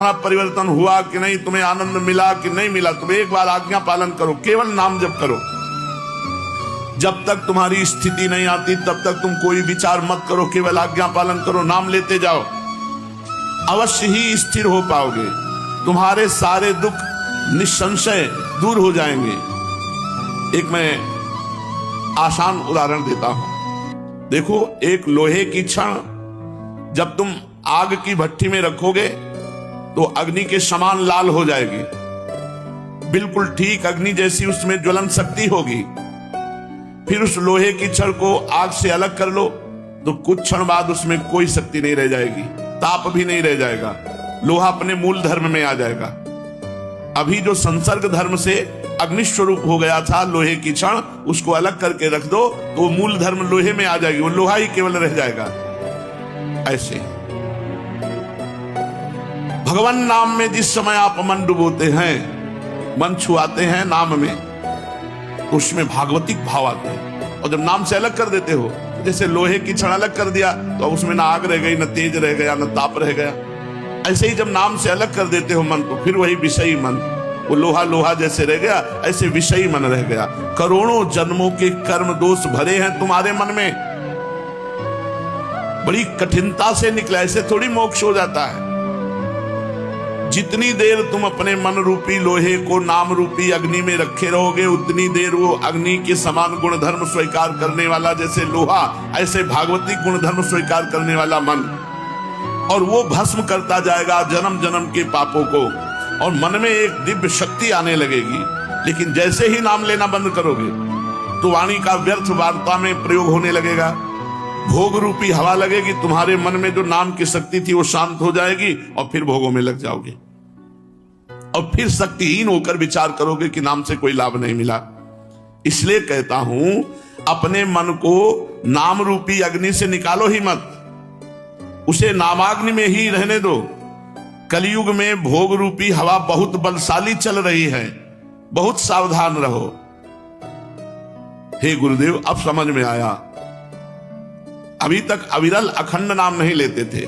परिवर्तन हुआ कि नहीं, तुम्हें आनंद मिला कि नहीं मिला, तुम एक बार आज्ञा पालन करो, केवल नाम जप करो। जब तक तुम्हारी स्थिति नहीं आती तब तक तुम कोई विचार मत करो, केवल आज्ञा पालन करो, नाम लेते जाओ, अवश्य ही स्थिर हो पाओगे। तुम्हारे सारे दुख निसंशय दूर हो जाएंगे। एक मैं आसान उदाहरण देता हूं। देखो, एक लोहे की छड़ जब तुम आग की भट्टी में रखोगे तो अग्नि के समान लाल हो जाएगी, बिल्कुल ठीक अग्नि जैसी उसमें ज्वलन शक्ति होगी। फिर उस लोहे की छड़ को आग से अलग कर लो तो कुछ क्षण बाद उसमें कोई शक्ति नहीं रह जाएगी, ताप भी नहीं रह जाएगा, लोहा अपने मूल धर्म में आ जाएगा। अभी जो संसर्ग धर्म से अग्नि स्वरूप हो गया था लोहे की छड़, उसको अलग करके रख दो तो वो मूल धर्म लोहे में आ जाएगी, वो लोहा ही केवल रह जाएगा। ऐसे भगवान नाम में जिस समय आप मन डुबोते हैं, मन छुआते हैं नाम में, उसमें भागवतिक भाव आते हैं। और जब नाम से अलग कर देते हो, जैसे लोहे की छड़ अलग कर दिया तो उसमें ना आग रह गई, न तेज रह गया, न ताप रह गया। ऐसे ही जब नाम से अलग कर देते हो मन को, फिर वही विषयी मन, वो लोहा लोहा जैसे रह गया, ऐसे विषयी मन रह गया। करोड़ों जन्मों के कर्म दोष भरे हैं तुम्हारे मन में, बड़ी कठिनता से निकला, ऐसे थोड़ी मोक्ष हो जाता है। जितनी देर तुम अपने मन रूपी लोहे को नाम रूपी अग्नि में रखे रहोगे, उतनी देर वो अग्नि के समान गुणधर्म स्वीकार करने वाला, जैसे लोहा ऐसे भागवती गुणधर्म स्वीकार करने वाला मन, और वो भस्म करता जाएगा जन्म जन्म के पापों को, और मन में एक दिव्य शक्ति आने लगेगी। लेकिन जैसे ही नाम लेना बंद करोगे तो वाणी का व्यर्थ वार्ता में प्रयोग होने लगेगा, भोग रूपी हवा लगेगी, तुम्हारे मन में जो नाम की शक्ति थी वो शांत हो जाएगी और फिर भोगों में लग जाओगे, और फिर शक्तिहीन होकर विचार करोगे कि नाम से कोई लाभ नहीं मिला। इसलिए कहता हूं, अपने मन को नाम रूपी अग्नि से निकालो ही मत, उसे नामाग्नि में ही रहने दो। कलयुग में भोग रूपी हवा बहुत बलशाली चल रही है, बहुत सावधान रहो। हे गुरुदेव, अब समझ में आया। अभी तक अविरल अखंड नाम नहीं लेते थे,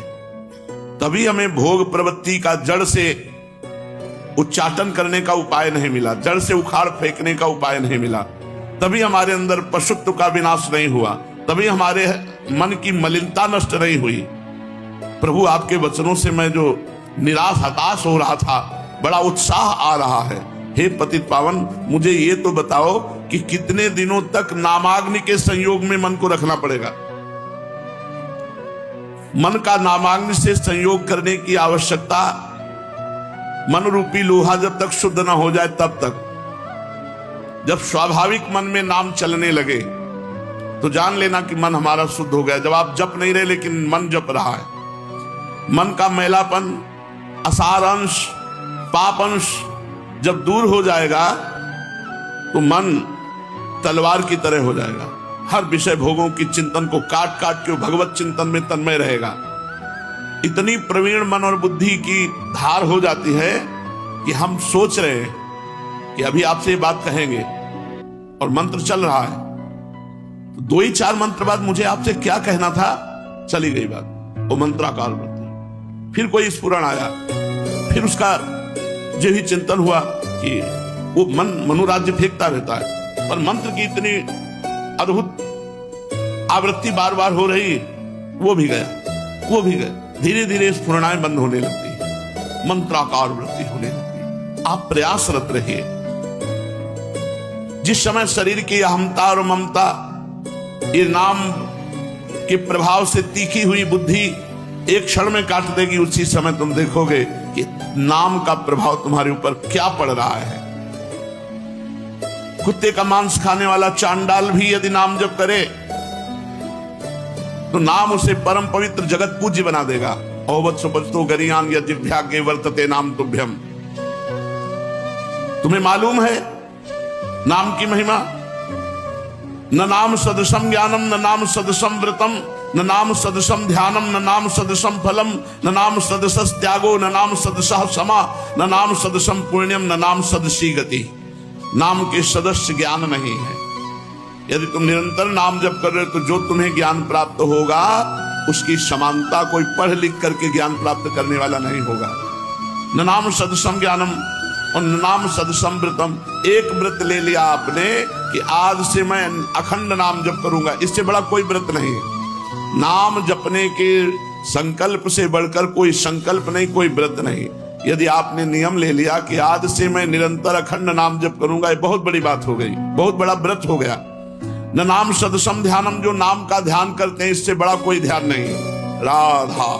तभी हमें भोग प्रवृत्ति का जड़ से उच्चाटन करने का उपाय नहीं मिला, जड़ से उखाड़ फेंकने का उपाय नहीं मिला, तभी हमारे अंदर पशुत्व का विनाश नहीं हुआ, तभी हमारे मन की मलिनता नष्ट नहीं हुई। प्रभु, आपके वचनों से मैं जो निराश हताश हो रहा था, बड़ा उत्साह आ रहा है। हे पतित पावन, मुझे ये तो बताओ कि कितने दिनों तक नामाग्नि के संयोग में मन को रखना पड़ेगा। मन का नामाग्नि से संयोग करने की आवश्यकता, मन रूपी लोहा जब तक शुद्ध ना हो जाए तब तक। जब स्वाभाविक मन में नाम चलने लगे तो जान लेना कि मन हमारा शुद्ध हो गया। जब आप जप नहीं रहे लेकिन मन जप रहा है, मन का मैलापन, असार अंश, पाप अंश जब दूर हो जाएगा तो मन तलवार की तरह हो जाएगा, हर विषय भोगों की चिंतन को काट काट के भगवत चिंतन में तन्मय रहेगा। इतनी प्रवीण मन और बुद्धि की धार हो जाती है कि हम सोच रहे हैं कि अभी आपसे ये बात कहेंगे और मंत्र चल रहा है, तो 2 ही 4 मंत्र बाद मुझे आपसे क्या कहना था, चली गई बात, वो मंत्राकार वृत्ति। फिर कोई स्फुरण आया, फिर उसका जो ही चिंतन हुआ कि वो मन मनोराज्य फेंकता रहता है, पर मंत्र की इतनी अद्भुत आवृत्ति बार बार हो रही, वो भी गया, वो भी गया। धीरे धीरे स्फुरणाएं बंद होने लगती है, मंत्राकार वृत्ति होने लगती है। आप प्रयासरत रहिए। जिस समय शरीर की अहमता और ममता, ये नाम के प्रभाव से तीखी हुई बुद्धि एक क्षण में काट देगी, उसी समय तुम देखोगे कि नाम का प्रभाव तुम्हारे ऊपर क्या पड़ रहा है। कुत्ते का मांस खाने वाला चांडाल भी यदि नाम जप करे तो नाम उसे परम पवित्र जगत पूज्य बना देगा। औवत्सो बचतो गरियान या जिह्वाग्रे वर्तते नाम तुभ्यम। तुम्हें मालूम है नाम की महिमा? न नाम सदृशम ज्ञानम, न नाम सदृशम व्रतम, न नाम सदृशम ध्यानम, न नाम सदृशम फलम, न नाम सदृशस त्यागो, न नाम सदृशः क्षमा, न नाम सदृशम पुण्यम, न नाम सदृशी गति। नाम के सदस्य ज्ञान नहीं है। यदि तुम निरंतर नाम जप कर रहे हो तो जो तुम्हें ज्ञान प्राप्त होगा उसकी समानता कोई पढ़ लिख करके ज्ञान प्राप्त करने वाला नहीं होगा। न नाम सदसम ज्ञानम और न नाम सदसम व्रतम। एक व्रत ले लिया आपने कि आज से मैं अखंड नाम जप करूंगा, इससे बड़ा कोई व्रत नहीं है। नाम जपने के संकल्प से बढ़कर कोई संकल्प नहीं, कोई व्रत नहीं। यदि आपने नियम ले लिया कि आज से मैं निरंतर अखंड नाम जप करूंगा, ये बहुत बड़ी बात हो गई, बहुत बड़ा व्रत हो गया। न नाम सदसम ध्यानम, जो नाम का ध्यान करते हैं इससे बड़ा कोई ध्यान नहीं। राधा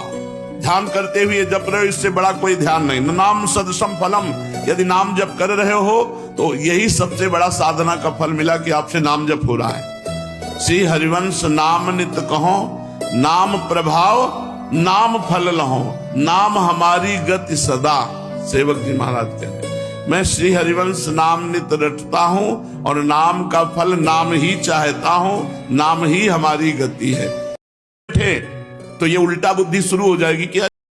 ध्यान करते हुए जप रहे हो, इससे बड़ा कोई ध्यान नहीं। न नाम सदसम फलम, यदि नाम जप कर रहे हो तो यही सबसे बड़ा साधना का फल मिला कि आपसे नाम जप हो रहा है। श्री हरिवंश नाम नित कहो, नाम प्रभाव नाम फल लहो, नाम हमारी गति सदा। सेवक जी महाराज कहते हैं मैं श्री हरिवंश नाम नित रटता हूं और नाम का फल नाम ही चाहता हूं, नाम ही हमारी गति है। तो ये उल्टा बुद्धि शुरू हो जाएगी कि